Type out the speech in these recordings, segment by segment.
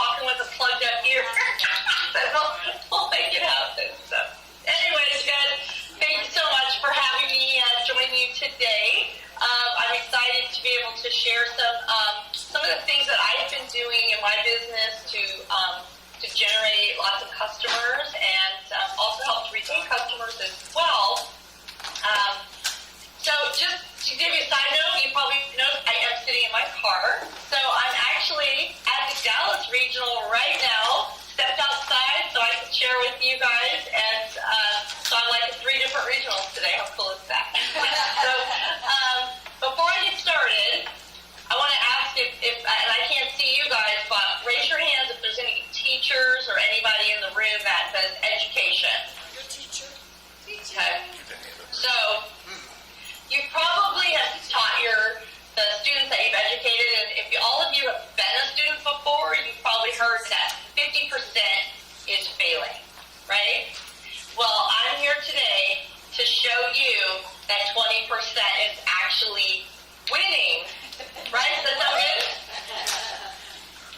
talking with a plugged up ear. We'll make it happen. So, anyways, guys, thank you so much for having me join you today. I'm excited to be able to share some of the things that I've been doing in my business to generate lots of customers and also help to retain customers as well. So just to give you a side note, you probably know I am sitting in my car. So I'm actually at the Dallas Regional right now, stepped outside so I can share with you guys. And so I'm like at 3 different regionals today. How cool is that? So before I get started, I want to ask if, and I can't see you guys, but raise your hands if there's any teachers or anybody in the room that does education. Your teacher? Okay. So you probably have taught the students that you've educated, and if all of you have been a student before, you've probably heard that 50% is failing, right? Well, I'm here today to show you that 20% is actually winning, right? Does that sound good?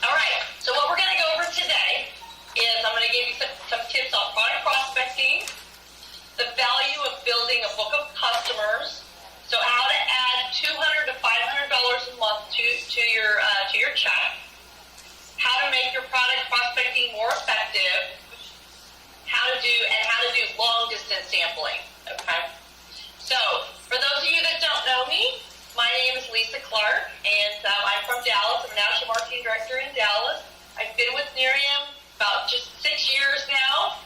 All right, so what we're going to go over today is I'm going to give you some tips on product prospecting, the value of building a book of customers, so how to add $200 to $500 a month to your check, how to make your product prospecting more effective, how to do long distance sampling. Okay. So for those of you that don't know me, my name is Lisa Clark, and I'm from Dallas. I'm a national marketing director in Dallas. I've been with Nerium about just 6 years now.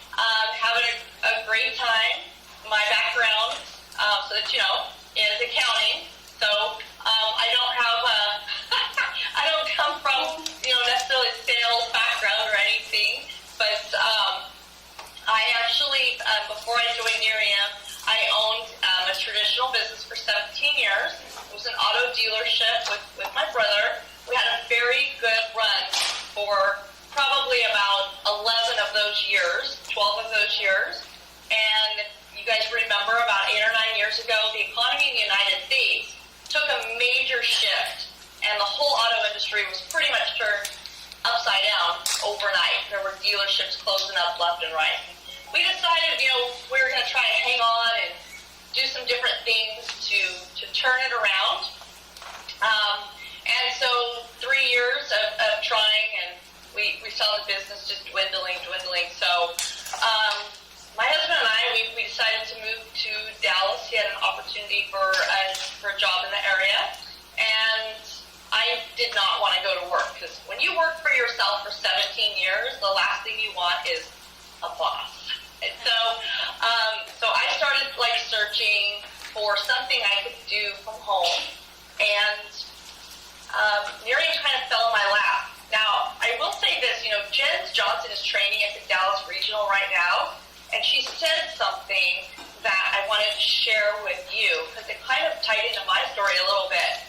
Having a great time. My background, so that you know, is accounting. So I don't have I don't come from necessarily sales background or anything, but I actually before I joined Nerium, I owned a traditional business for 17 years. It was an auto dealership with my brother. We had a very good run for probably about 11 of those years, 12 of those years, and you guys remember about 8 or 9 years ago, the economy in the United States took a major shift, and the whole auto industry was pretty much turned upside down overnight. There were dealerships closing up left and right. We decided, we were going to try and hang on and do some different things to turn it around. And so 3 years of trying, and we saw the business just dwindling. So my husband and I, we decided to move to Dallas. He had an opportunity for a job in the area, and I did not want to go to work, because when you work for yourself for 17 years, the last thing you want is a boss. And so I started searching for something I could do from home, and Nerium kind of fell in my lap. Now, I will say this, Jen Johnson is training at the Dallas Regional right now, and she said something that I wanted to share with you, because it kind of tied into my story a little bit.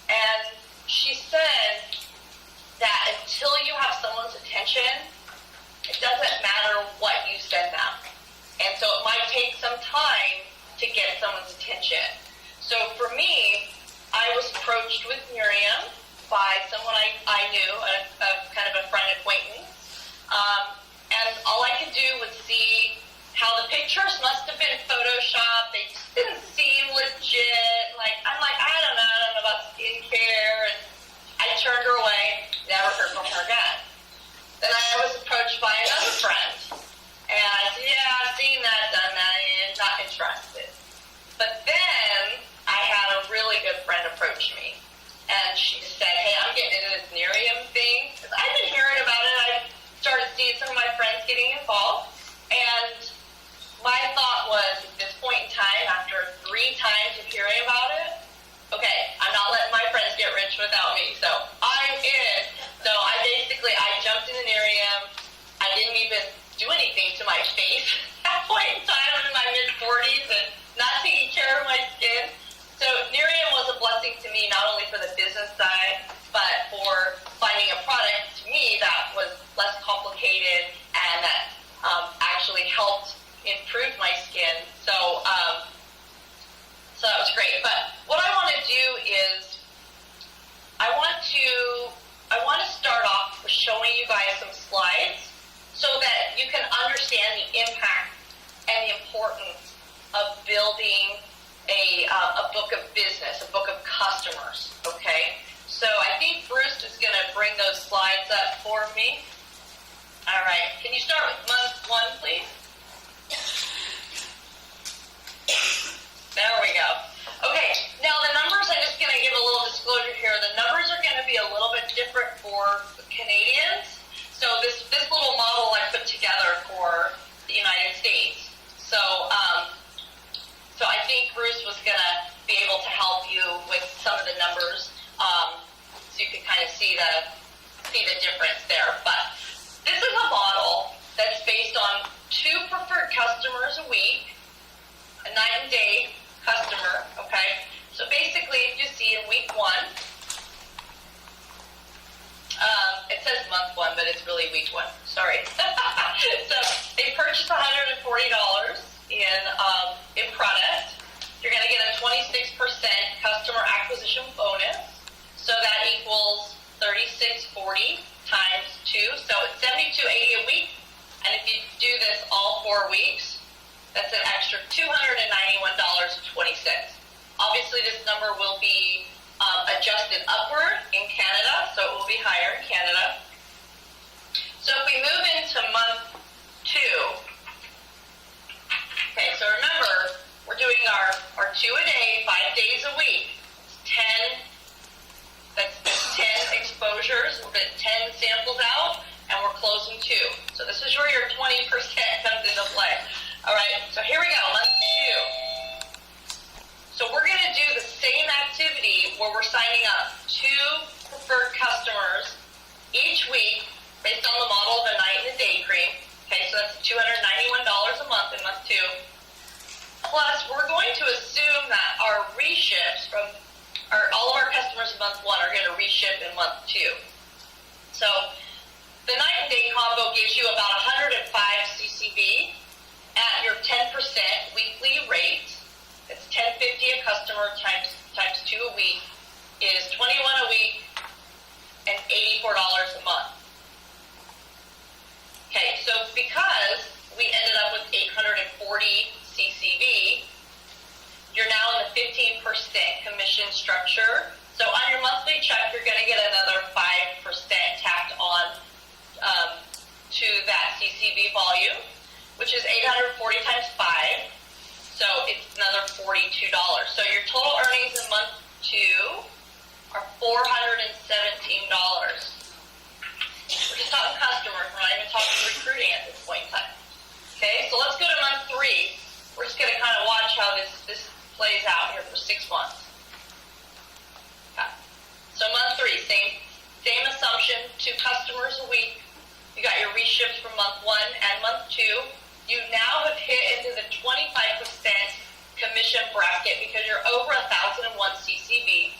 And she said that until you have someone's attention, it doesn't matter what you send them. And so it might take some time to get someone's attention. So for me, I was approached with Nerium by someone I knew, a kind of a friend acquaintance. And all I could do was see how the pictures must have been photoshopped. They just didn't seem legit. I'm like, I don't know about skincare. And I turned her away, never heard from her again. Then I was approached by another friend. And I said, yeah, I've seen that, done that, and not interested. But then I had a really good friend approach me. And she said, hey, I'm getting into this Nerium thing. Because I've been hearing about it. I started seeing some of my friends getting involved. And my thought was, at this point in time, after 3 times of hearing about it, okay, I'm not letting my friends get rich without me, so I'm in. So I jumped into Nerium. I didn't even do anything to my face at that point in time. I'm in my mid-40s and not taking care of my skin. So Nerium was a blessing to me, not only for the business side, but for finding a product to me that was less complicated and that actually helped improve my skin. So that was great. But what I want to do is I want to start off with showing you guys some slides so that you can understand the impact and the importance of building a book of business, a book of customers, okay? So I think Bruce is going to bring those slides up for me. All right, can you start with month 1, please? There we go. Okay, now the numbers, I'm just going to give a little disclosure here. The numbers are going to be a little bit different for Canadians. So this little model I put together for the United States. So I think Bruce was going to be able to help you with some of the numbers, so you can kind of see the difference there. But this is a model that's based on 2 preferred customers a week, a night and day customer, okay? So basically, if you see in week 1, it says month 1, but it's really week 1, sorry. So they purchased $140 in product. You're going to get a 26% customer acquisition bonus. So that equals $36.40 times 2. So it's $72.80 a week. And if you do this all 4 weeks, that's an extra $291.20. Obviously, this number will be adjusted upward in Canada, so it will be higher in Canada. So if we move into month 2, okay, so remember, we're doing our 2 a day, 5 days a week. 10 exposures, we'll get 10 samples out, and we're closing 2. So this is where your 20% comes into play. All right, so here we go, month 2. So we're going to do the same activity where we're signing up 2 preferred customers each week based on the model of a night and a day cream. Okay, so that's $291 a month in month 2. Plus, we're going to assume that our reships from all of our customers in month 1 are going to reship in month 2. So the night and day combo gives you about 105 CCV at your 10% weekly rate. It's $10.50 a customer times 2 a week is $21 a week and $84 a month. Okay, so because we ended up with 840 CCV, you're now in the 15% commission structure. So on your monthly check, you're going to get another 5% tacked on to that CCV volume, which is 840 times 5. So it's another $42. So your total earnings in month 2 are $417. We're just talking customers. We're not even talking recruiting at this point in time. Okay, so let's go to month 3. We're just going to kind of watch how this plays out here for 6 months. Okay. So month 3, same assumption, 2 customers a week. You got your reships from month 1 and month 2. You now have hit into the 25% commission bracket because you're over 1,001 CCV.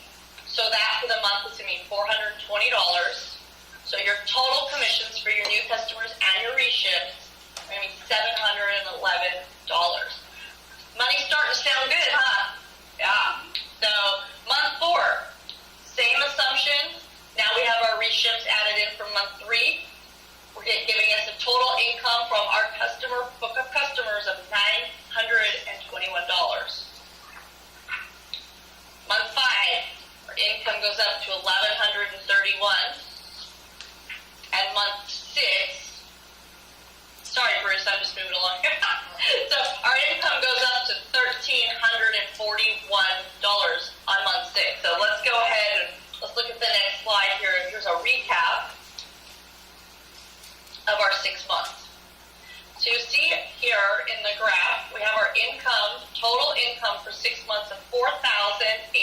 So that for the month is going to be $420. So your total commissions for your new customers and your reships are going to be $711. Money's starting to sound good, huh? Yeah. So month 4, same assumption. Now we have our reships added in from month 3. We're giving us a total income from our customer book of customers of $921. Month 5, our income goes up to $1,131. And month 6, sorry Bruce, I'm just moving along here. So our income goes up to $1,341 on month 6. So let's go ahead and let's look at the next slide here. Here's a recap of our 6 months. So you see here in the graph, we have our income, total income for 6 months of $4,813.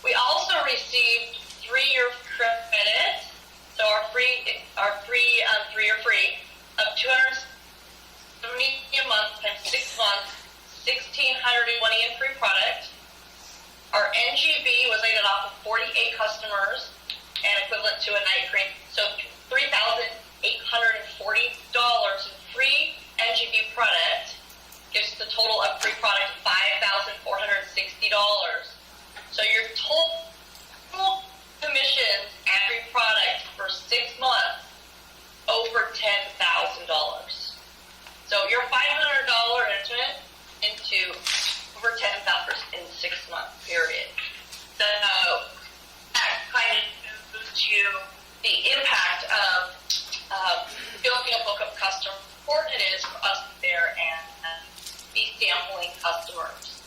We also received 3-year credit, so our 3-year free of $270 a month times 6 months, $1,620 in free product. Our NGV was rated off of 48 customers and equivalent to a night cream. So $3,840 in free NGV product gives the total of free product $5,460. So your total commissions and free product to the impact of building a book of customers, how important it is for us there and be sampling customers.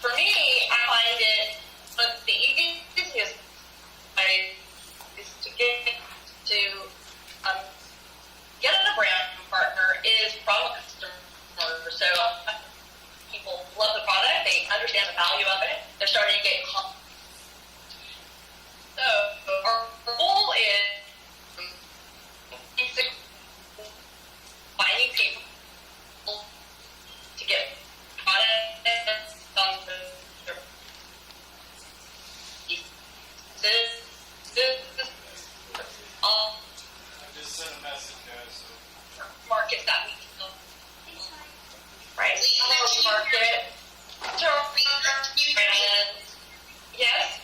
For me, I find it one of the easiest ways is to get a brand partner is from a customer. So people love the product, they understand the value of it, they're starting to get so our goal is finding people to get products on the all I just sent a message, guys. So. markets that we can right? Market. Yes.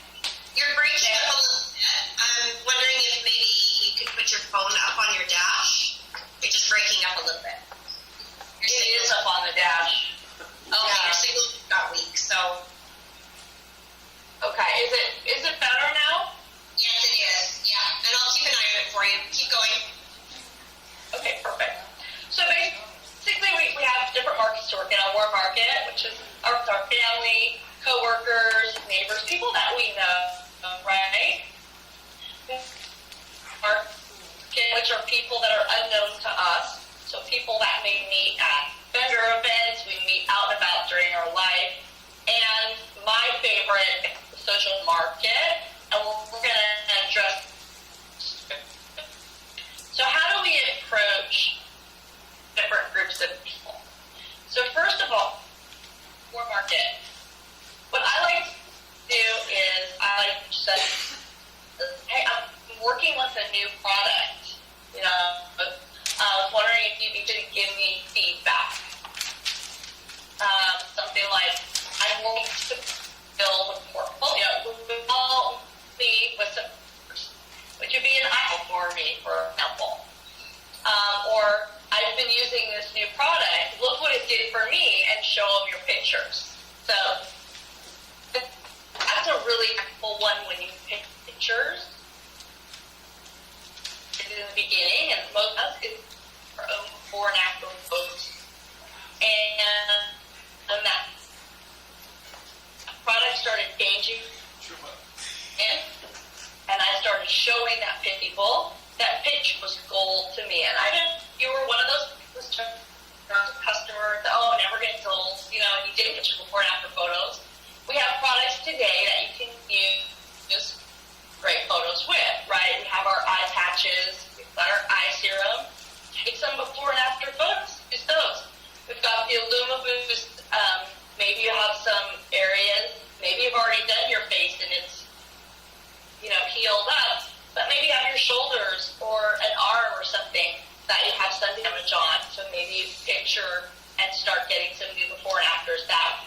You're breaking up a little bit. I'm wondering if maybe you could put your phone up on your dash. You're just breaking up a little bit. It is up on the dash. Oh, yeah. Your signal got weak, so. Okay, is it better now? Yes, it is. Yeah, and I'll keep an eye on it for you. Keep going. Okay, perfect. So basically, we have different markets to work in. Our market, which is our family, coworkers, neighbors, people that we know, right? Market, which are people that are unknown to us. So people that may meet at vendor events, we meet out and about during our life. And my favorite, the social market, and we're going to address. So how do we approach different groups of people? So first of all, for market, what I like to do is I like to say, hey, I'm working with a new product. You know, I was wondering if you could give me feedback. Something like, I'm willing to build a portfolio. All me with some, which would be an idol for me, for example. Or I've been using this new product. Look what it did for me, and show them your pictures. So that's a really helpful one when you pick pictures in the beginning, and most of us is our own before and after photos. And that product started changing, and I started showing that to people. That pitch was gold to me, and you were one of those customers that, oh, never gets old, you know, and you did picture before and after photos. We have products today that you can use great photos with, right? We have our eye patches, we've got our eye serum. Take some before and after photos, use those. We've got the Illuma Boost. Maybe you have some areas, maybe you've already done your face and it's, you know, healed up, but maybe you have your shoulders or an arm or something that you have sun damage on. So maybe you picture and start getting some new before and afters that.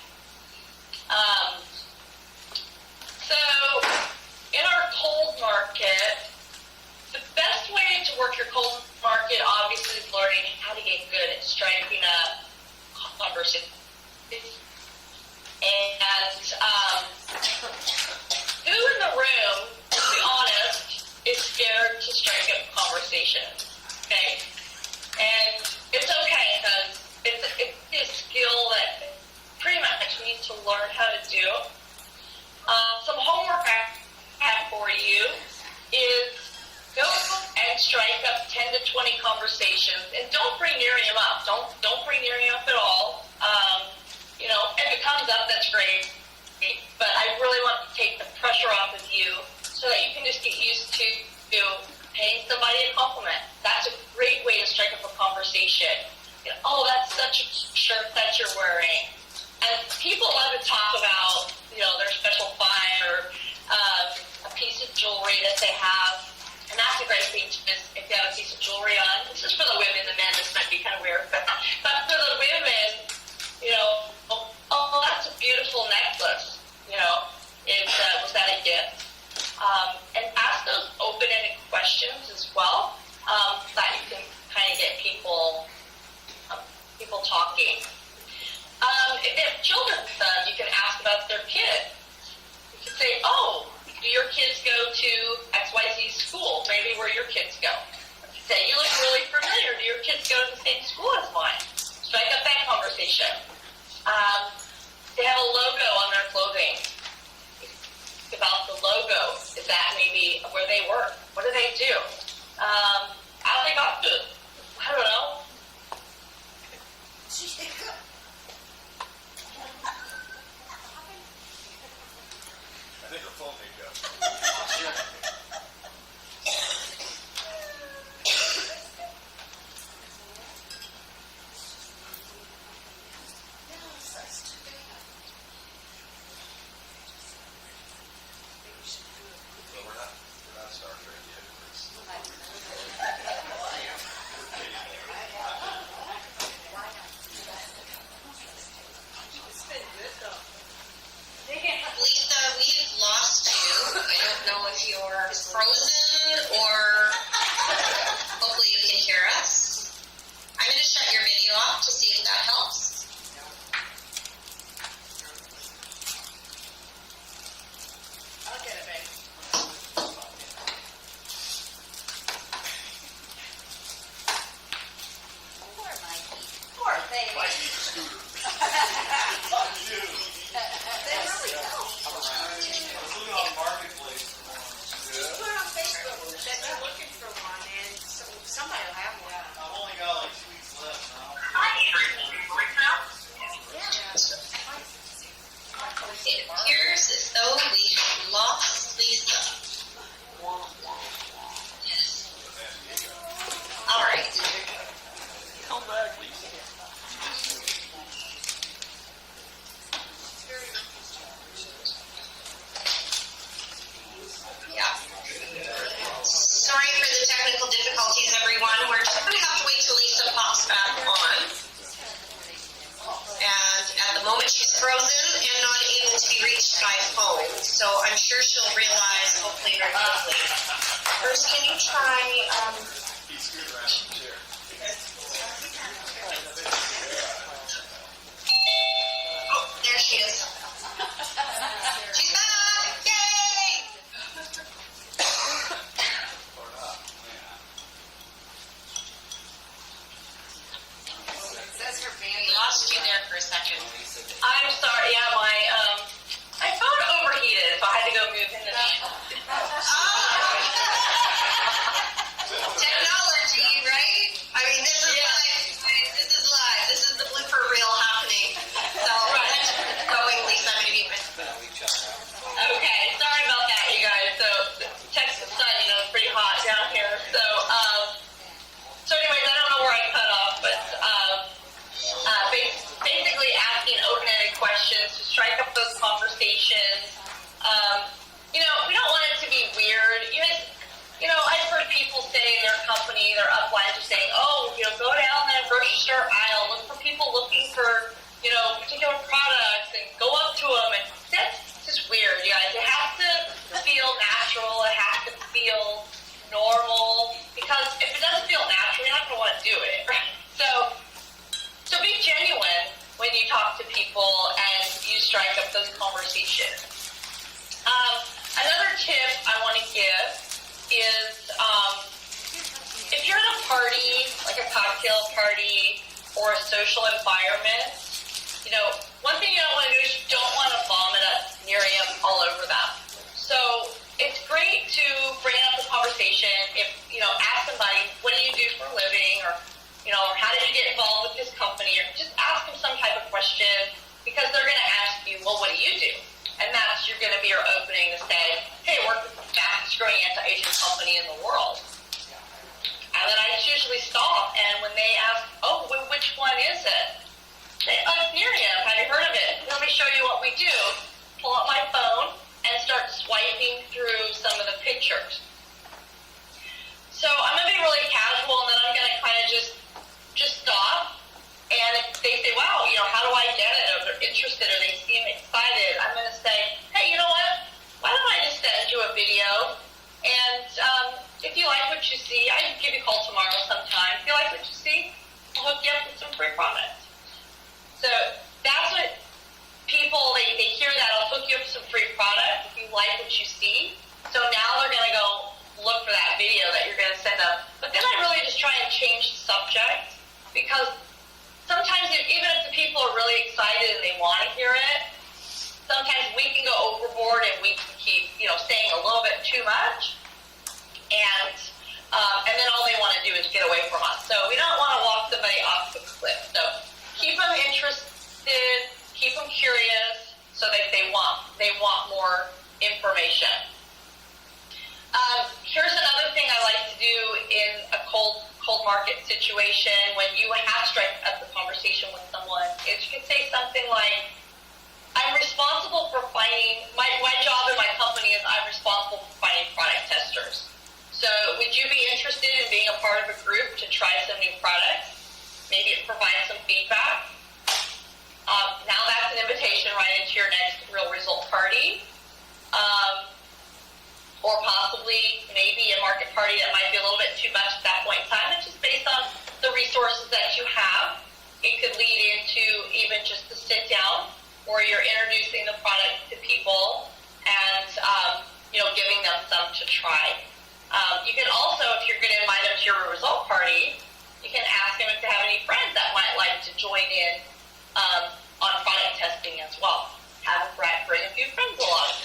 So in our cold market, the best way to work your cold market obviously is learning how to get good at striking a conversation. And who in the room, to be honest, is scared to strike up conversations? Okay? And it's okay, because it's a skill that pretty much we need to learn how to do. Some homework I have for you is go and strike up 10 to 20 conversations, and don't bring Nerium up. Don't bring Nerium up at all. You know, if it comes up, that's great. But I really want to take the pressure off of you so that you can just get used to paying somebody a compliment. That's a great way to strike up a conversation. You know, oh, that's such a shirt that you're wearing. And people love to talk about, you know, their special find or a piece of jewelry that they have. And that's a great thing to just, if you have a piece of jewelry on, this is for the women, the men, this might be kind of weird, but for the women, you know, oh, that's a beautiful necklace, you know, was that a gift? And ask those open-ended questions as well, that you can kind of get people talking. If children, you can ask about their kids. You can say, oh, do your kids go where your kids go. Say, you look really familiar. Do your kids go to the same school as mine? Strike up that conversation. They have a logo on their clothing. About the logo. Is that maybe where they work? What do they do? How they got food? I don't know. I think her phone may go. Well, we're not Star Trek yet. Lisa, we've lost you. I don't know if you're frozen or hopefully you can hear us. I'm going to shut your video off to see if that helps. I'll get it, babe. Poor Mikey. Poor baby. Might need a scooter. They really don't. I was looking on Marketplace for one. Put it on Facebook that you're looking for one, and somebody will have one. I've only got like 2 weeks left now. It appears as though we have lost Lisa. Yes. All right. Come back, Lisa. Yeah. Sorry for the technical difficulties, everyone. We're just going to have to wait till Lisa pops back on. And at the moment, she's frozen and not able to be reached by phone. So I'm sure she'll realize, hopefully, very quickly. First, can you try? He scooted around in the chair. Oh, there she is. She's back! Yay! Or not. It says her We family. lost you there for a second. I'm sorry. Yeah, my phone overheated, so I had to go move into the Technology, right? I mean, this is live. This is live. This is the blooper reel happening. So, going, Lisa, maybe. Okay, sorry about that, you guys. So, Texas sun, it's pretty hot down here. So anyways, I don't know where I cut off, but basically asking open-ended questions to strike up those conversations. We don't want it to be weird. I've heard people say in their company, their uplines are saying, go down that grocery store aisle, look for people looking for, particular products and go up to them. And that's just weird, you guys. It has to feel natural. It has to feel normal. Because if it doesn't feel natural, you're not going to want to do it, right? So be genuine when you talk to people and you strike up those conversations. Another tip I want to give is if you're at a party, like a cocktail party or a social environment, one thing you don't want to do is you don't want to vomit up Nerium all over them. So it's great to bring up the conversation. If, ask somebody, what do you do for a living? Or, how did you get involved with this company? Or just ask them some type of question because they're going to ask you, well, what do you do? And that's going to be your opening to say, hey, I work with the fastest growing anti-aging company in the world. And then I usually stop, and when they ask, which one is it? Say, it's Nerium. Have you heard of it? Let me show you what we do. Pull up my phone and start swiping through some of the pictures. So I'm going to be really casual, and then I'm going to kind of just stop. And if they say, wow, how do I get it? Or they're interested, or they seem excited, I'm going to say, hey, you know what? Why don't I just send you a video? And if you like what you see, I can give you a call tomorrow sometime. If you like what you see, I'll hook you up with some free products. So that's what people, they hear that, I'll hook you up with some free products if you like what you see. So now they're going to go look for that video that you're try and change the subject, because sometimes even if the people are really excited and they want to hear it, sometimes we can go overboard and we can keep, saying a little bit too much, and then all they want to do is get away from us. So we don't want to walk somebody off the cliff. So keep them interested, keep them curious, so that they want more information. Here's another thing I like to do in a cold market situation when you have strike up the conversation with someone is you can say something like, I'm responsible for finding, my job in my company is I'm responsible for finding product testers. So would you be interested in being a part of a group to try some new products? Maybe it provides some feedback. Now that's an invitation right into your next real result party. Or possibly maybe a market party that might be a little bit too much at that point in time. It's just based on the resources that you have. It could lead into even just a sit down where you're introducing the product to people and, giving them some to try. You can also, if you're going to invite them to your result party, you can ask them if they have any friends that might like to join in on product testing as well. Have them bring a few friends along.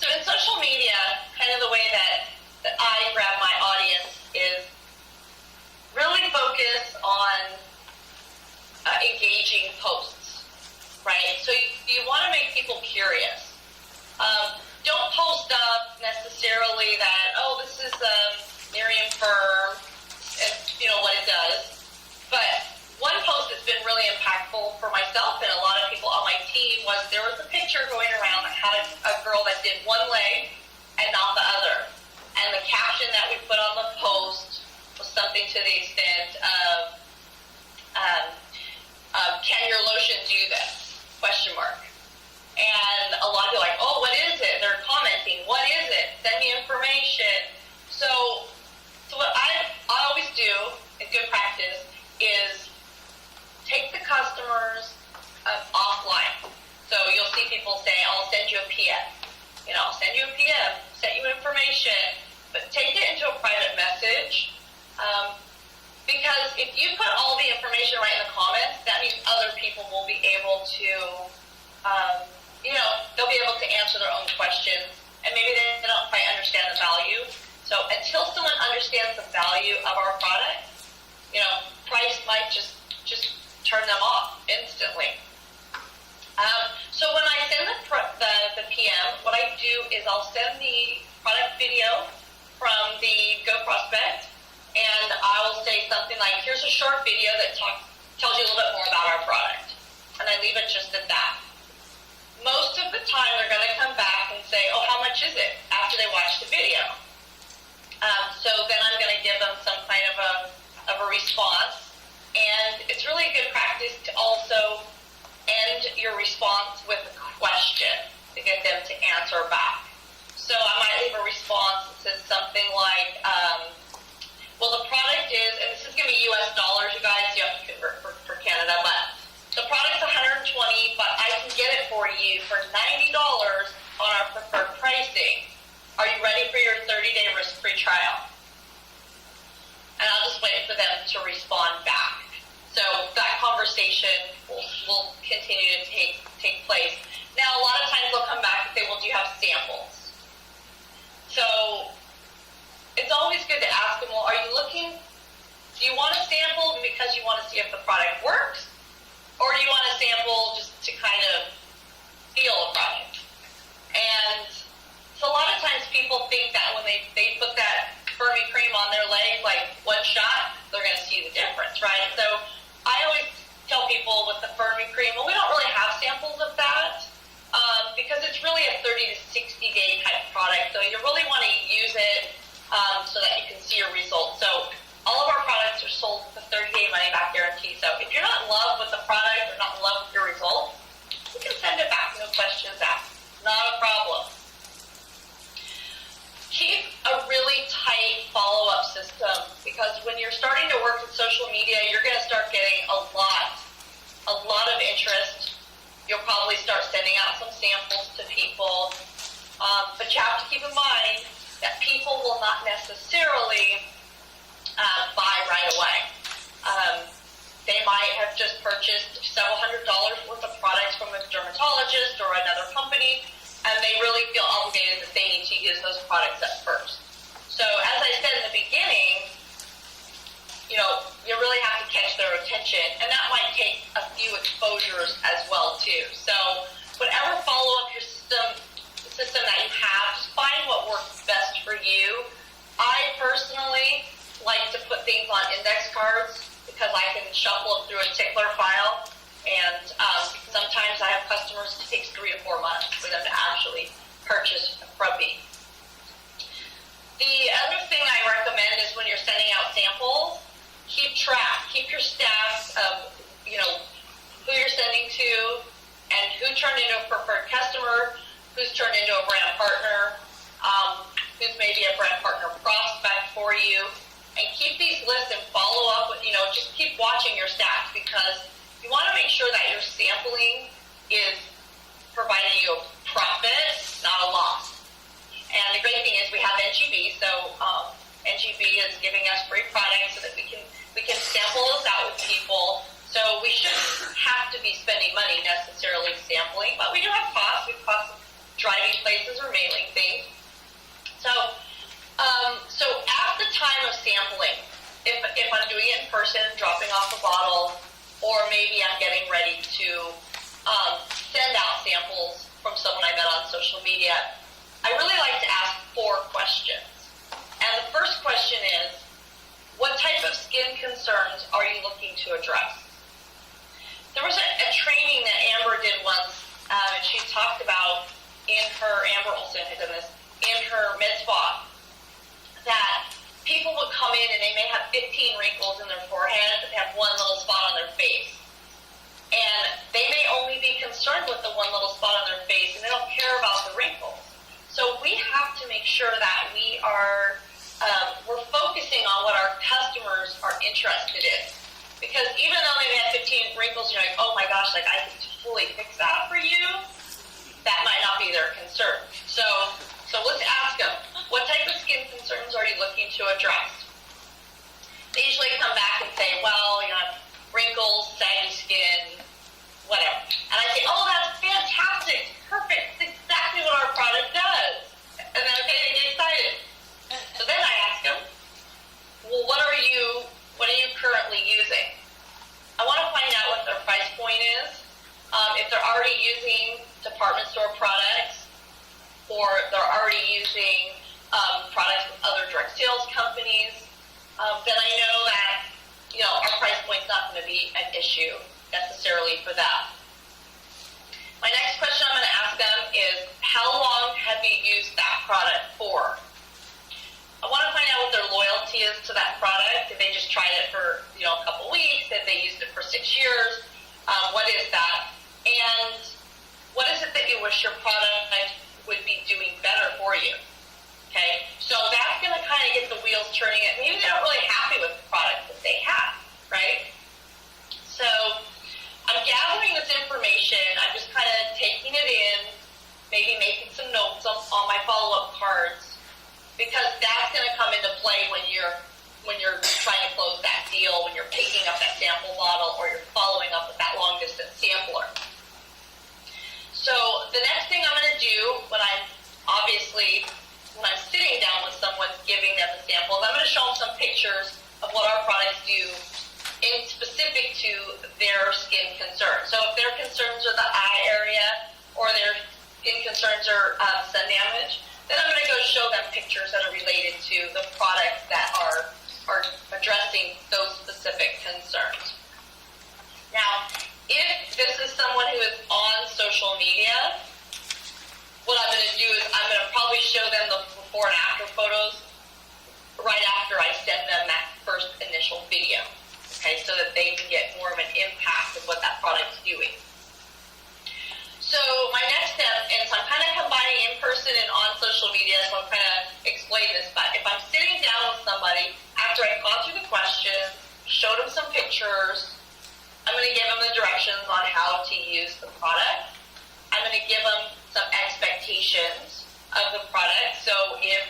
So in social media, kind of the way that I grab my audience is really focus on engaging posts, right? So you want to make people curious. Don't post up necessarily that, this is a Nerium firm, and what it does. But one post that's been really impactful for myself and a lot of people on my team was there was a picture going around that had a girl that did one leg and not the other. And the caption that we put on the post was something to the extent of, can your lotion do this? ? And a lot of people are like, what is it? They're commenting, what is it? Send me information. So what I always do in good practice is take the customers offline. So you'll see people say, I'll send you a PM. I'll send you a PM, send you information, but take it into a private message. Because if you put all the information right in the comments, that means other people will be able to, they'll be able to answer their own questions, and maybe they don't quite understand the value. So until someone understands the value of our product, price might just turn them off instantly. So when I send the PM, what I do is I'll send the product video from the Go Prospect, and I will say something like, here's a short video that tells you a little bit more about our product. And I leave it just at that. Most of the time, they're going to come back and say, how much is it? After they watch the video. So then I'm going to give them some kind of a response. And it's really a good practice to also end your response with a question to get them to answer back. So I might leave a response that says something like, the product is, and this is going to be US dollars, you guys, you have to convert for Canada, but the product's $120, but I can get it for you for $90 on our preferred pricing. Are you ready for your 30-day risk-free trial? And I'll just wait for them to respond back. So that conversation will continue to take place. Now, a lot of times they'll come back and say, do you have samples? So it's always good to ask them, do you want a sample because you want to see if the product works? Or do you want a sample just to kind of feel a product? And so a lot of times people think that when they put that Fermi cream on their leg, like one shot, they're going to see the difference, right? So I always tell people with the Fermi cream, we don't really have samples of that because it's really a 30 to 60 day type product. So you really want to use it so that you can see your results. So all of our products are sold with a 30-day money-back guarantee. So if you're not in love with the product or not in love with your results, you can send it back, no questions asked. Not a problem. Keep a really tight follow-up system because when you're starting to work with social media, you're going to start getting a lot of interest. You'll probably start sending out some samples to people. But you have to keep in mind that people will not necessarily buy right away. They might have just purchased several $100s worth of products from a dermatologist or another company, and they really feel obligated that they need to use those products at first. So as I said in the beginning, you know, you really have to catch their attention, and that might take a few exposures as well too. So whatever follow-up your system that you have, just find what works best for you. I personally like to put things on index cards because I can shuffle them through a tickler file, and sometimes I have customers, it takes 3 to 4 months for them to actually purchase from me. The other thing I recommend is when you're sending out samples, keep track, keep your stats of, you know, who you're sending to and who turned into a preferred customer, who's turned into a brand partner, who's maybe a brand partner prospect for you, and keep these lists and follow up with, you know, just keep watching your stats because you want to make sure that your sampling is providing you a profit, not a loss. And the great thing is we have NGB, so NGB is giving us free products so that we can sample those out with people. So we shouldn't have to be spending money necessarily sampling, but we do have costs. We have costs of driving places or mailing things. So at the time of sampling, if I'm doing it in person, dropping off a bottle, or maybe I'm getting ready to send out samples from someone I met on social media, I really like to ask 4 questions. And the first question is, what type of skin concerns are you looking to address? There was a training that Amber did once, and she talked about Amber Olson had done this, in her med spa, that people would come in and they may have 15 wrinkles in their forehead, but they have one little spot on their face. And they may only be concerned with the one little spot on their face, and they don't care about the wrinkles. So we have to make sure that we are, we're focusing on what our customers are interested in. Because even though they may have 15 wrinkles, you're like, oh my gosh, like I can totally fix that for you, that might not be their concern. So let's ask them, what type of skin concerns are you looking to address? They usually come back and say, well, you know, wrinkles, saggy skin, whatever. And I say, oh, that's fantastic, perfect, that's exactly what our product does. And then, okay, they get excited. So then I ask them, well, what are you currently using? I want to find out what their price point is. If they're already using department store products, or they're already using products from other direct sales companies, then I know that, you know, our price point's not going to be an issue necessarily for that. My next question I'm going to ask them is, how long have you used that product for? I want to find out what their loyalty is to that product. If they just tried it for, you know, a couple weeks, if they used it for 6 years, what is that? And what is it that you wish your product would be doing better for you? Okay, so that's going to kind of get the wheels turning. Maybe they're not really happy with the product that they have, right? So I'm gathering this information. I'm just kind of taking it in, maybe making some notes on my follow-up cards, because that's going to come into play when you're trying to close that deal, when you're picking up that sample bottle, or you're following up with that long-distance sampler. So the next thing I'm going to do when I'm sitting down with someone giving them the samples, I'm going to show them some pictures of what our products do in specific to their skin concerns. So if their concerns are the eye area, or their skin concerns are sun damage, then I'm going to go show them pictures that are related to the products that are addressing those specific concerns. Now, if this is someone who is on social media, what I'm going to do is I'm going to probably show them the before and after photos right after I send them that first initial video, okay, so that they can get more of an impact of what that product's doing. So my next step, and so I'm kind of combining in person and on social media, so I'm kind of explaining this, but if I'm sitting down with somebody, after I've gone through the questions, showed them some pictures, I'm going to give them the directions on how to use the product. I'm going to give them some expectations of the product. So if,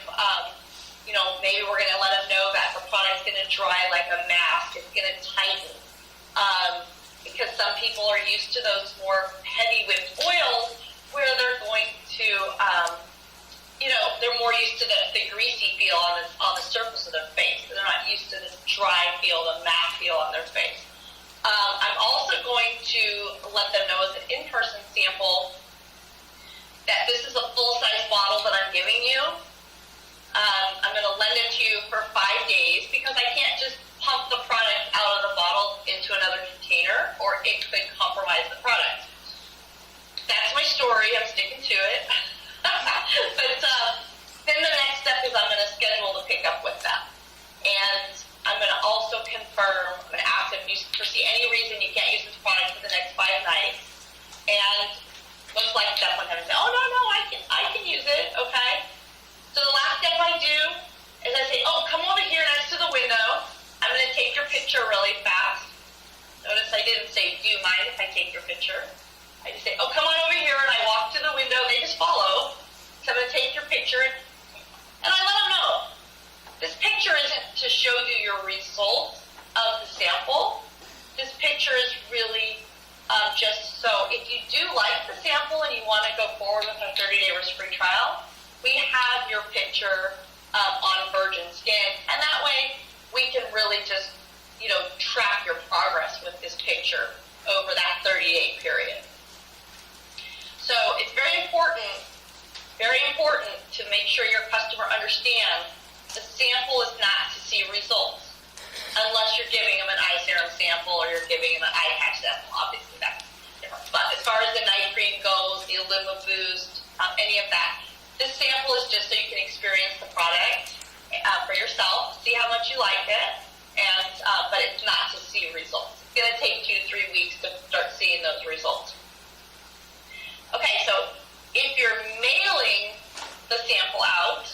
maybe we're going to let them know that the product's going to dry like a mask. It's going to tighten. Because some people are used to those more heavy whipped oils where they're going to, they're more used to the greasy feel on the surface of their face. They're not used to this dry feel, the matte feel on their face. I'm also going to let them know as an in-person sample that this is a full-size bottle that I'm giving you. I'm going to lend it to you for 5 days because I can't just pump the product out of the bottle into another container or it could compromise the product. That's my story. I'm sticking to it. But then the next step is I'm going to schedule the pickup with them. And I'm going to also confirm, I'm going to ask if you foresee any reason you can't use this product for the next 5 nights. And most likely that's when I'm going to say, oh, no, I can use it, okay? So the last step I do is I say, oh, come over here next to the window. I'm going to take your picture really fast. Notice I didn't say, do you mind if I take your picture? I just say, oh, come on over here, and I walk to the window. They just follow. So I'm going to take your picture, and I let them know. This picture isn't to show you your results of the sample. This picture is really just so if you do like the sample and you want to go forward with a 30-day risk-free trial, we have your picture on virgin skin, and that way we can really just, track your progress with this picture over that 30-day period. So it's very important to make sure your customer understands the sample is not to see results unless you're giving them an eye serum sample or you're giving them an eye patch sample. Obviously, that's different. But as far as the night cream goes, the Lima Boost, any of that, this sample is just so you can experience the product for yourself, see how much you like it, and but it's not to see results. It's going to take 2-3 weeks to start seeing those results. Okay, so if you're mailing the sample out,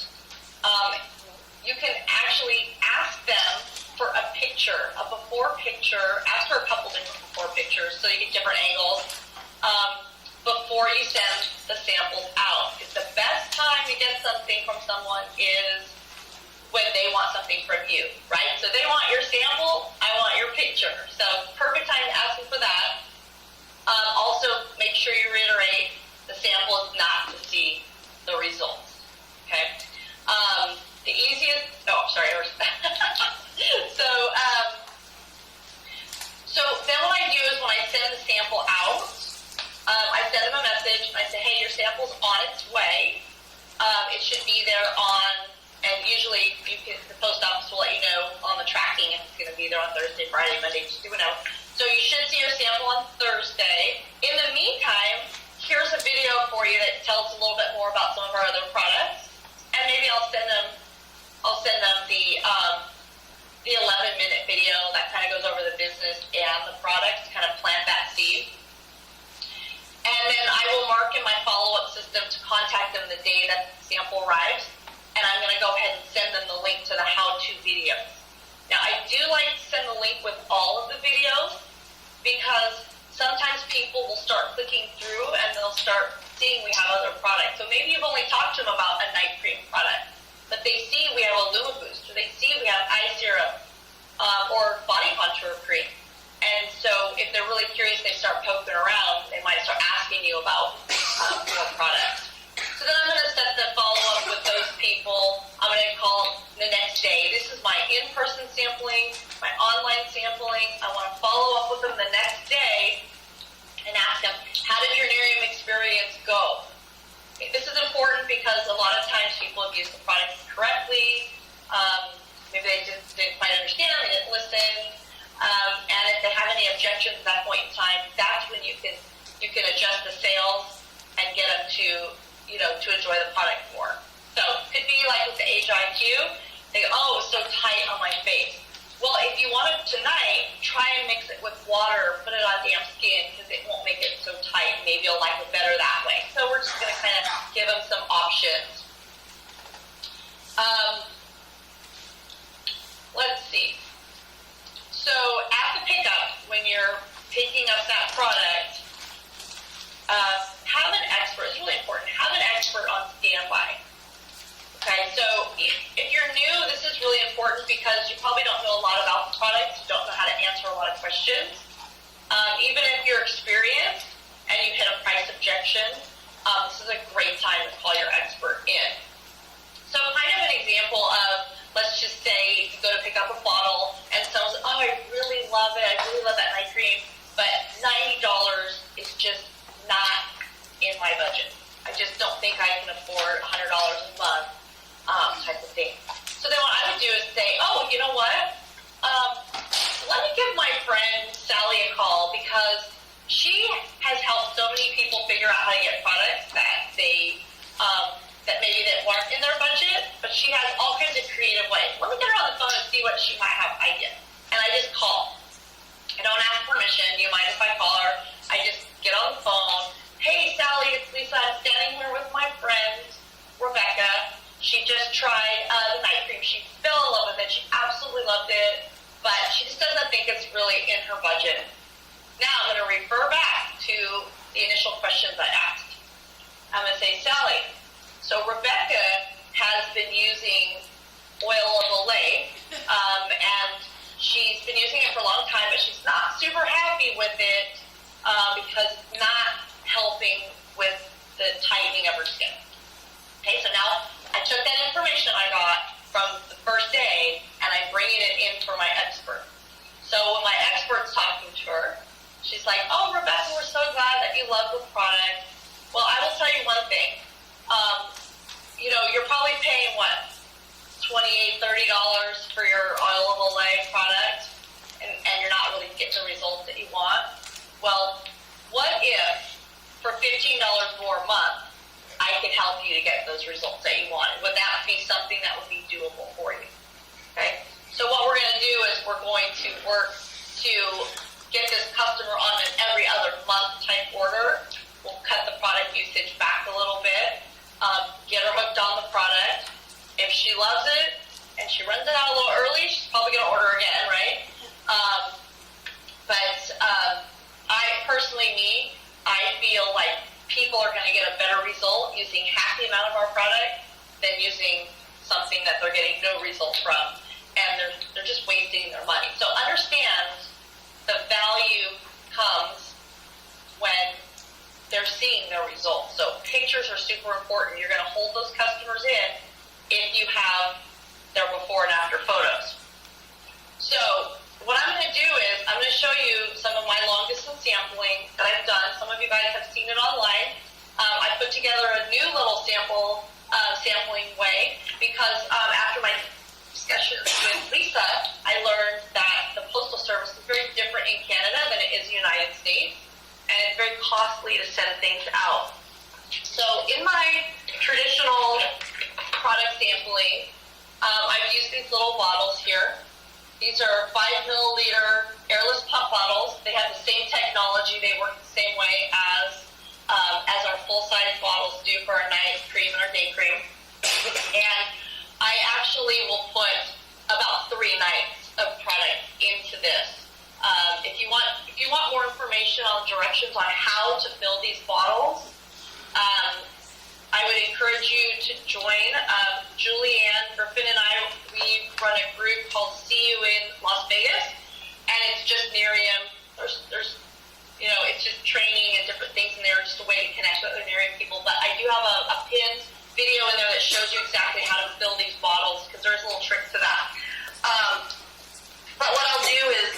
you can actually ask them for a picture, a before picture, ask for a couple different before pictures so you get different angles before you send the samples out. Because the best time to get something from someone is when they want something from you, right? So they want your sample, I want your picture. So perfect time to ask them for that. Also, make sure you reiterate the sample is not to see the results, okay? The easiest, so then what I do is when I send the sample out, I send them a message and I say, hey, your sample's on its way. It should be there and usually the post office will let you know on the tracking if it's going to be there on Thursday, Friday, Monday, Tuesday, whatever. So you should see your sample on Thursday. In the meantime, here's a video for you that tells a little bit more about some of our other products, and maybe I'll send them the 11-minute video that kind of goes over the business and the products, kind of plant that seed. And then I will mark in my follow-up system to contact them the day that the sample arrives, and I'm going to go ahead and send them the link to the how-to videos. Now, I do like to send the link with all of the videos because sometimes people will start clicking through and they'll start seeing we have other products. So maybe you've only talked to them about a night cream product, but they see we have a Luma Boost, or they see we have eye serum or body contour cream. And so if they're really curious, they start poking around, they might start asking you about more products. So then I'm going to set the follow-up with those people. I'm going to call the next day. This is my in-person sampling, my online sampling. I want to follow up with them the next day and ask them, how did your Nerium experience go? Okay, this is important because a lot of times people have used the products correctly. Maybe they just didn't quite understand, they didn't listen. And if they have any objections at that point in time, that's when you can adjust the sales and get them to enjoy the product more. So it could be like with the Age IQ, they go, oh, it's so tight on my face. Well, if you want it tonight, try and mix it with water, put it on damp skin because it won't make it so tight. Maybe you'll like it better that way. So we're just going to kind of give them some options. Let's see. So at the pickup, when you're picking up that product, have an expert, it's really important, have an expert on standby. is really important because you probably don't know a lot about the product, you don't know how to answer a lot of questions. Even if you're experienced and you hit a price objection, this is a great time to call your expert in. So kind of an example of, let's just say you go to pick up a bottle and someone's, oh, I really love it, I really love that night cream, but $90 is just not in my budget. I just don't think I can afford $100 a month, type of thing. So then what I would do is say, oh, you know what? Let me give my friend Sally a call because she has helped so many people figure out how to get products that they, that maybe that weren't in their budget, but she has all kinds of creative ways. Let me get her on the phone and see what she might have ideas. And I just call. I don't ask permission. Do you mind if I call her? I just get on the phone. Hey, Sally, it's Lisa. I'm standing here with my friend, Rebecca. She just tried the night cream. She fell in love with it. She absolutely loved it, but she just doesn't think it's really in her budget. Now I'm going to refer back to the initial questions I asked. I'm going to say, Sally, so Rebecca has been using oil of Olay, and she's been using it for a long time, but she's not super happy with it because it's not helping with the tightening of her skin. Okay, so now I took that information I got from the first day and I'm bringing it in for my expert. So when my expert's talking to her, she's like, oh, Rebecca, we're so glad that you love the product. Well, I will tell you one thing. You know, you're probably paying, what, $28, $30 for your oil of Olay product, and you're not really getting the results that you want. Well, what if for $15 more a month, I could help you to get those results that you wanted? Would that be something that would be doable for you? Okay? So what we're going to do is we're going to work to get this customer on an every other month type order. We'll cut the product usage back a little bit, get her hooked on the product. If she loves it and she runs it out a little early, she's probably going to order again, right? But I personally, I feel like people are going to get a better result using half the amount of our product than using something that they're getting no result from, and they're just wasting their money. So understand the value comes when they're seeing their results. So pictures are super important. You're going to hold those customers in if you have their before and after photos. So what I'm going to do is I'm going to show you some of my long distance sampling that I've done. Some of you guys have seen it online. I put together a new little sampling way because after my discussion with Lisa, I learned that the Postal Service is very different in Canada than it is in the United States, and it's very costly to send things out. So in my traditional product sampling, I've used these little bottles here. These are 5 milliliter airless pump bottles. They have the same technology. They work the same way as our full-size bottles do for our night cream and our day cream. And I actually will put about 3 nights of product into this. If you want more information on directions on how to fill these bottles, I would encourage you to join. Julianne Griffin and I, we run a group called See You in Las Vegas, and it's just Nerium. There's it's just training and different things in there, just a way to connect with other Nerium people. But I do have a pinned video in there that shows you exactly how to fill these bottles, because there's little tricks to that. But what I'll do is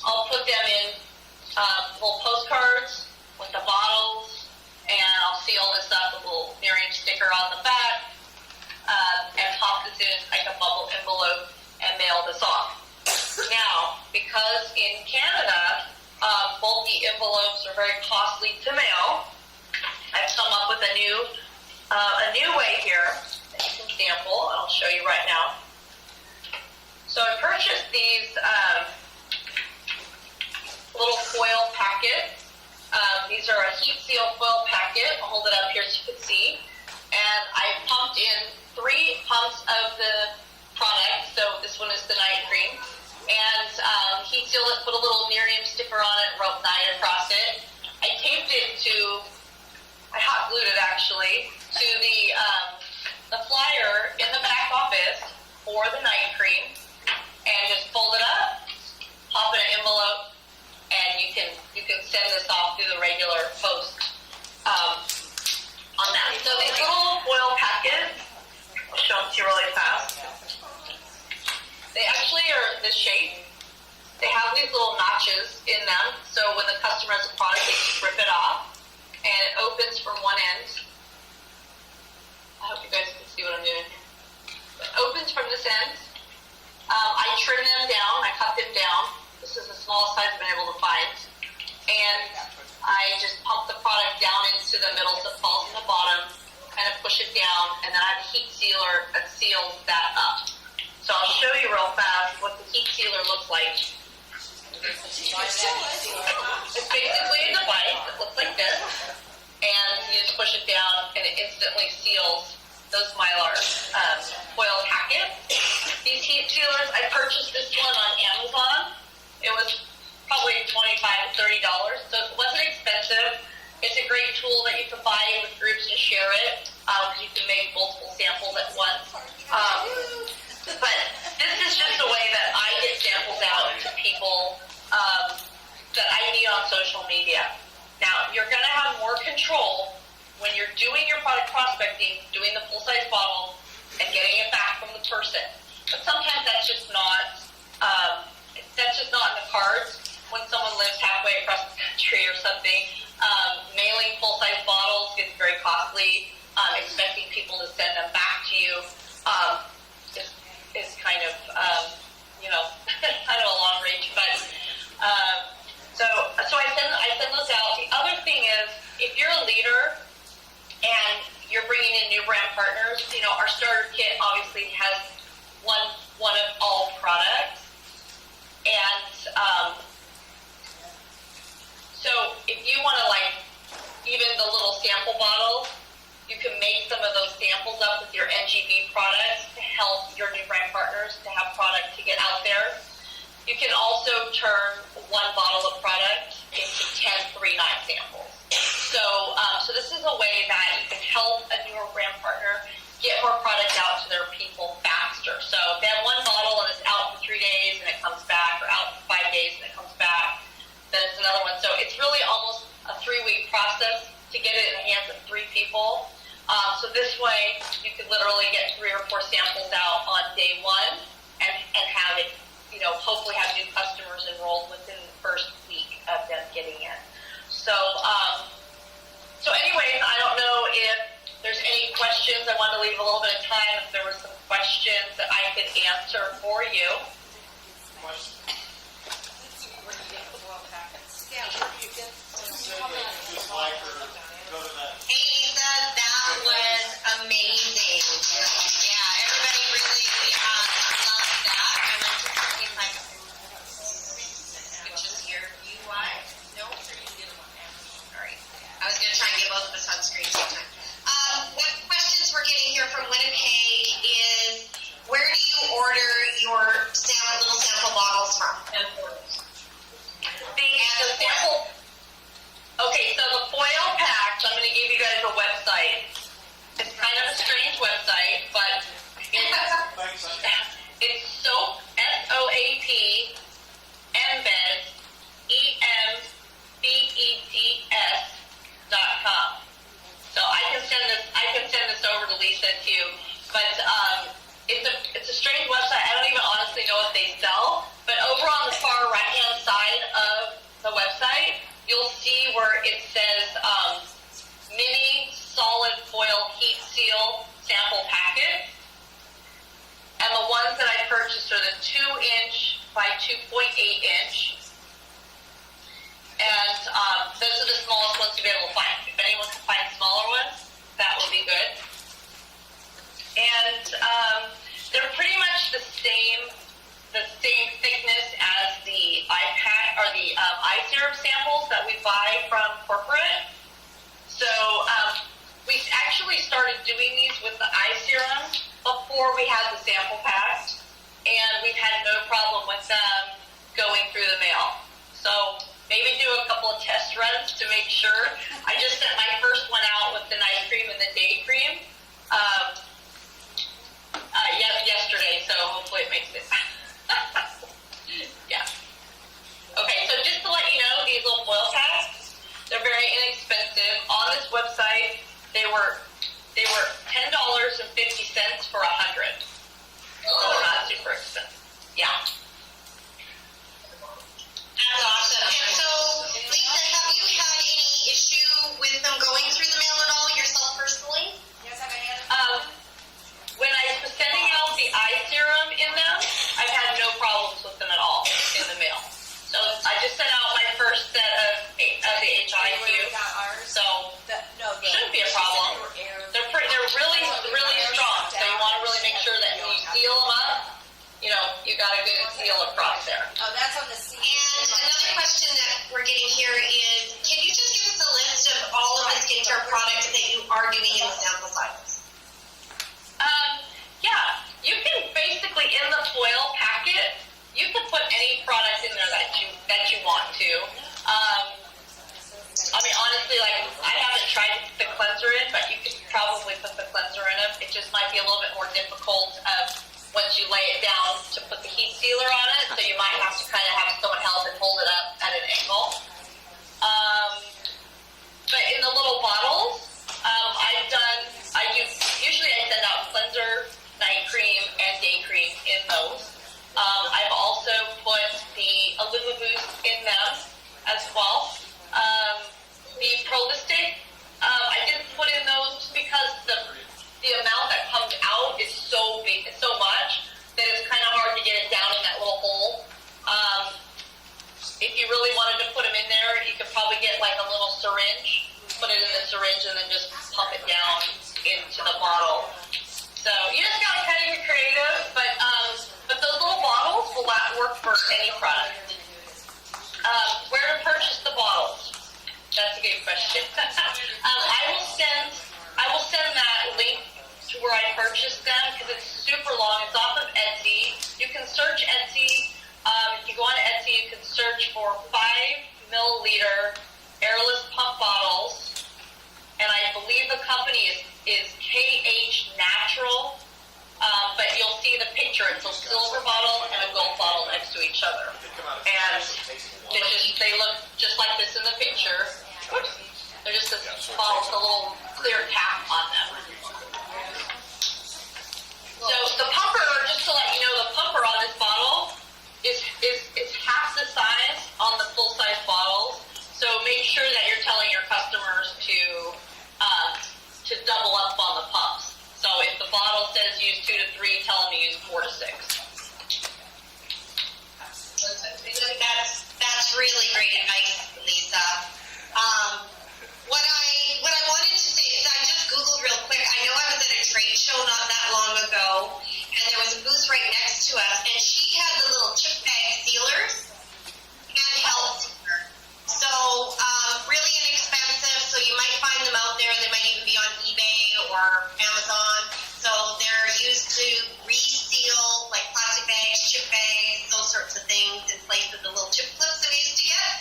I'll put them in little postcards with the bottles, and I'll seal this up with a little Nerium sticker on the back, and pop this in like a bubble envelope and mail this off. Now, because in Canada, bulky envelopes are very costly to mail, I've come up with a new way here that you can sample, and I'll show you right now. So I purchased these little foil packets. These are a heat seal foil packet. I'll hold it up here so you can see. And I pumped in 3 pumps of the product. So this one is the night cream. And heat sealed it, put a little Nerium sticker on it, wrote night across it. I taped it I hot glued it actually, to the flyer in the back office for or the night cream, and just fold it up, pop in an envelope, and you can send this off through the regular post on that. So these little foil packets, I'll show them to you really fast. They actually are this shape. They have these little notches in them, so when the customer has a product, they just rip it off, and it opens from one end. I hope you guys can see what I'm doing here. It opens from this end. I trim them down, I cut them down. This is the smallest size I've been able to find. And I just pump the product down into the middle so it falls in the bottom, kind of push it down, and then I have a heat sealer that seals that up. So I'll show you real fast what the heat sealer looks like. It's basically a device that looks like this, and you just push it down and it instantly seals those Mylar foil packets. These heat sealers, I purchased this one on Amazon. It was probably $25 to $30, so it wasn't expensive. It's a great tool that you can buy with groups and share it, because you can make multiple samples at once. But this is just a way that I get samples out to people that I meet on social media. Now, you're going to have more control when you're doing your product prospecting, doing the full-size bottle, and getting it back from the person. But sometimes that's just not in the cards. When someone lives halfway across the country or something, mailing full-size bottles gets very costly. Expecting people to send them back to you is kind of kind of a long reach. But so I send those out. The other thing is, if you're a leader and you're bringing in new brand partners, our starter kit obviously has one of all products. And so if you want to, even the little sample bottles, you can make some of those samples up with your NGB products to help your new brand partners to have product to get out there. You can also turn one bottle of product into 10 3-9 samples. So this is a way that you can help a newer brand partner get more product out to their people faster. So if they have one bottle and it's out for 3 days and it comes back, or out for 5 days and it comes back, then it's another one. So it's really almost a 3-week process to get it in the hands of 3 people. So this way you can literally get 3 or 4 samples out on day 1 and have it, hopefully have new customers enrolled within the first week of them getting in. So anyways, I don't know if there's any questions. I wanted to leave a little bit of time if there were some questions that I could answer for you. Hey Lisa, that was amazing. Yeah, everybody really loved that. I went to something like, which is your UI. No, or you did one. Sorry. I was going to try and get both of us on screen sometime. What questions we're getting here from Winnipeg is, where do you order your little sample bottles from? The sample. Okay, so the foil packs, I'm going to give you guys a website. It's kind of a strange website, but it's soap, SOAP, embeds, EMBEDS.com. So I can send this over to Lisa too. But it's a strange website. I don't even honestly know what they sell. But over on the far right-hand side of the website, you'll see where it says mini solid foil heat seal sample packet. And the ones that I purchased are the 2-inch by 2.8-inch. And those are the smallest ones to be able to find. If anyone can find smaller ones, that would be good. And they're pretty much the same thickness as the iPad or the eye serum samples that we buy from corporate. So we actually started doing these with the eye serum before we had the sample packs, and we've had no problem with them going through the mail. So maybe do a couple of test runs to make sure. I just sent my first one out with the night cream and the day cream yesterday, so on the scene. And another question that we're getting here is, can you just give us a list of all of the skincare products that you are doing in the sample sizes? Yeah, you can basically, in the foil packet, you can put any product in there that you want to. I mean, honestly, like, I haven't tried the cleanser in, but you could probably put the cleanser in it. It just might be a little bit more difficult once you lay it down to put the heat sealer on it, so you might have to kind of have someone help and hold it up at an angle. But in the little bottles, usually I send out cleanser, night cream, and day cream in those. I've also put the Illuma Boost in them as well. The Prolistic, I didn't put in those because the amount that comes out is so big, so much, that it's kind of hard to get it down in that little hole. If you really wanted to put them in there, you could probably get like a little syringe, put it in the syringe, and then just pump it down into the bottle. So you just gotta kind of get creative, but those little bottles will work for any product. Where to purchase the bottles? That's a good question. I will send that link to where I purchased them because it's super long. It's off of Etsy. You can search Etsy. If you go on Etsy, you can search for 5 milliliter airless pump bottles, and I believe the company is KH Natural. But you'll see the picture. It's a silver bottle and a gold bottle next to each other, and they look just like this in the picture. Oops. They're just this bottle with a little clear cap on them. So the pumper, just to let you know, the pumper on this bottle is half the size on the full size bottles. So make sure that you're telling your customers to double up on the pumps. So if the bottle says use 2 to 3, tell them to use 4 to 6. That's really great advice, Lisa. What I wanted to say is I just Googled real quick. I know I was at a trade show not that long ago, and there was a booth right next to us, and she had the little chip bag sealers and health sealer. So really inexpensive, so you might find them out there. They might even be on eBay or Amazon. So they're used to reseal like plastic bags, chip bags, those sorts of things in place of the little chip clips that we used to get.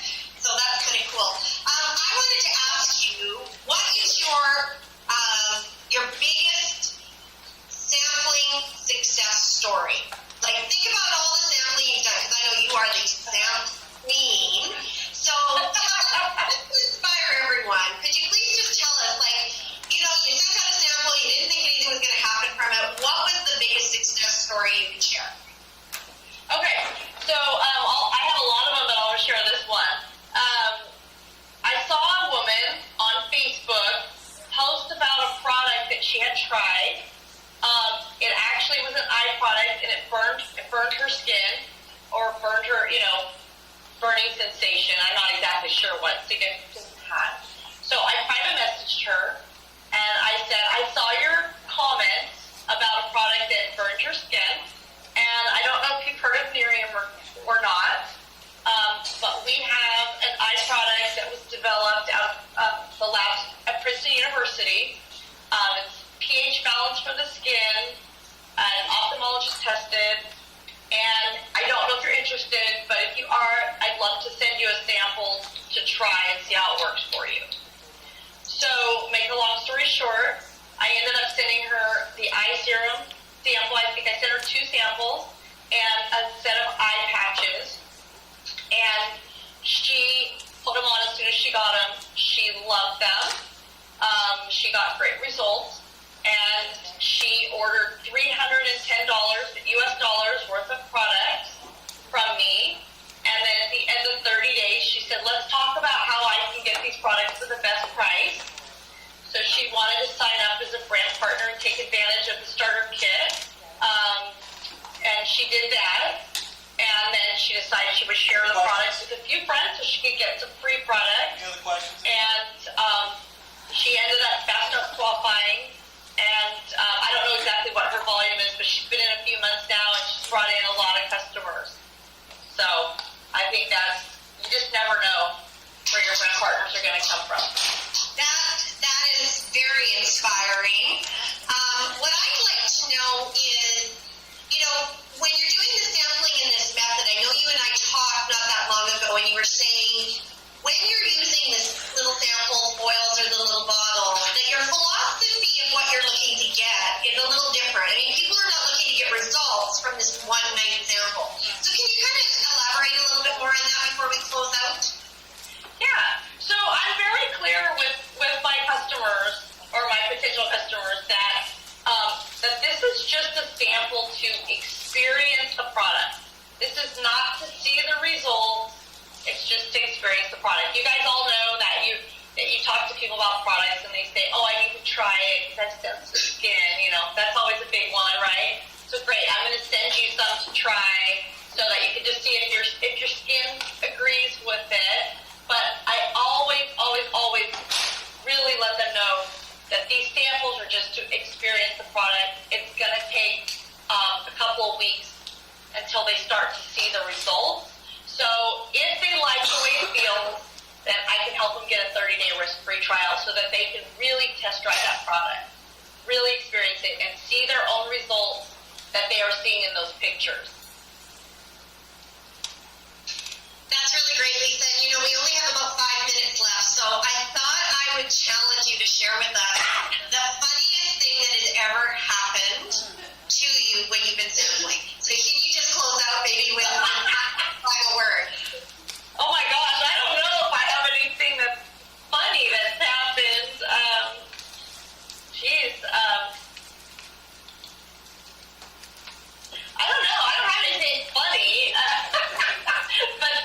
So that's kind of cool. I wanted to ask you, what is your biggest sampling success story? Like, think about all the sampling you've done, because I know you are the exam queen. So to inspire everyone, could you please just tell us, like, you sent out a sample, you didn't think anything was going to happen from it. What was the biggest success story you could share? Okay, so I have a lot of them, but I'll share this one. I saw a woman on Facebook post about a product that she had tried. It actually was an eye product, and it burned her skin, or burned her, burning sensation. I'm not exactly sure what significance it had. So I private messaged her, and I said, I saw your comments about a product that burned your skin, and I don't know if you've heard of Nerium or not, but we have an eye product that was developed out of the labs at Princeton University. It's pH balanced for the skin, an ophthalmologist tested, and I don't know if you're interested, but if you are, I'd love to send you a sample to try and see how it works for you. So, make a long story short, I ended up sending her the eye serum sample. I think I sent her 2 samples and a set of eye patches. And she put them on as soon as she got them. She loved them. She got great results. And she ordered $310 US dollars worth of products from me. And then at the end of 30 days, she said, let's talk about how I can get these products at the best price. So she wanted to sign up as a brand partner and take advantage of the starter kit. And she did that. And then she decided she would share the products with a few friends so she could get some free products. Any other questions? And she ended up fast enough qualifying. And I don't know exactly what her volume is, but she's been in a few months now, and she's brought in a lot of customers. So I products come from. That is very inspiring. What I'd like to know is, when you're doing the sampling in this method, I know you and I talked not that long ago, and you were saying when you're using this little sample foils or the little bottle, that your philosophy of what you're looking to get is a little different. I mean, people are not looking to get results from this one night sample. So can you kind of elaborate a little bit more on that before we close out? Yeah. So I'm very clear with my customers or my potential customers that this is just a sample to experience the product. This is not to see the results. It's just to experience the product. You guys all know that you talk to people about products and they say, "Oh, I need to try it because that's sensitive skin." That's always a big one, right? So great. I'm going to send you some to try so that you can just see if your skin agrees with it. But I always really let them know that these samples are just to experience the product. It's going to take a couple of weeks until they start to see the results. So if they like the way it feels, then I can help them get a 30-day risk-free trial so that they can really test drive that product, really experience it, and see their own results that they are seeing in those pictures. That's really great, Lisa. And we only have about 5 minutes left, so I thought I would challenge you to share with us the funniest thing that has ever happened to you when you've been sampling. So can you just close out maybe with a final word? Oh my gosh, I don't know if I have anything that's funny that's happened. I don't know. I don't have anything funny. But,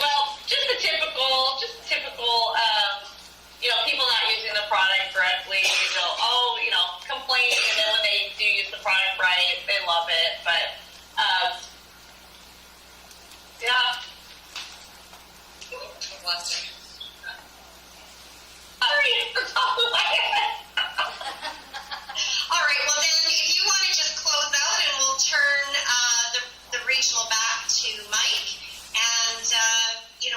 well, just the typical, people not using the product correctly, complaining, and then when they do use the product right, they love it. But, yeah. Sorry, it's off the my head. All right, well then, if you want to just close out, and we'll turn the regional back to Mike. And,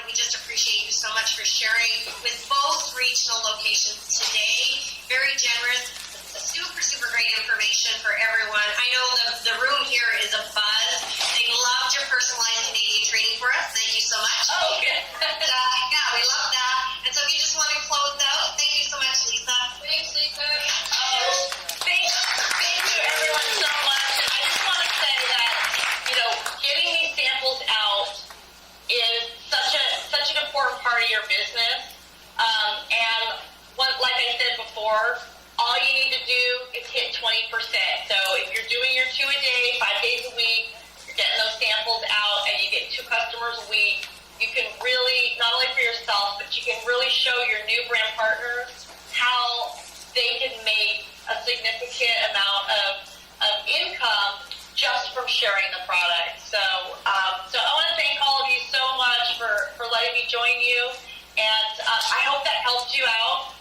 we just appreciate you so much for sharing with both regional locations today. Very generous, super, super great information for everyone. I know the room here is a buzz. They loved your personalized Canadian training for us. Thank you so much. Oh, okay. Yeah, we love that. And so if you just want to close out, thank you so much, Lisa. Thanks, Lisa. Thank you everyone so much. And I just want to say that, getting these samples out is such an important part of your business. Like I said before, all you need to do is hit 20%. So if you're doing your 2 a day, 5 days a week, you're getting those samples out and you get 2 customers a week, you can really, not only for yourself, but you can really show your new brand partners how they can make a significant amount of income just from sharing the product. So I want to thank all of you so much for letting me join you, and I hope that helped you out.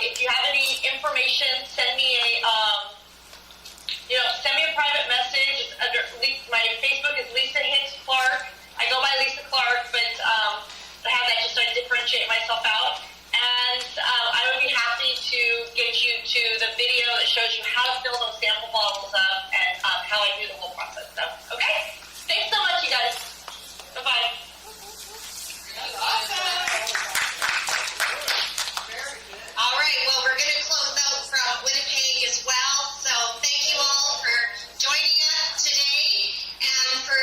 If you have any information, send me a private message. My Facebook is Lisa Hicks Clark. I go by Lisa Clark, but I have that just so I differentiate myself out. And I would be happy to get you to the video that shows you how to fill those sample bottles up and how I do the whole process. So, okay? Thanks so much, you guys. Bye-bye. All right, well, we're going to close out from Winnipeg as well. So thank you all for joining us today and for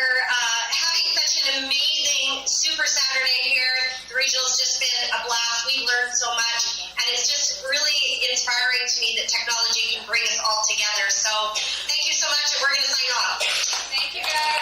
having such an amazing Super Saturday here. The regional's just been a blast. We've learned so much, and it's just really inspiring to me that technology can bring us all together. So thank you so much, and we're going to sign off. Thank you, guys.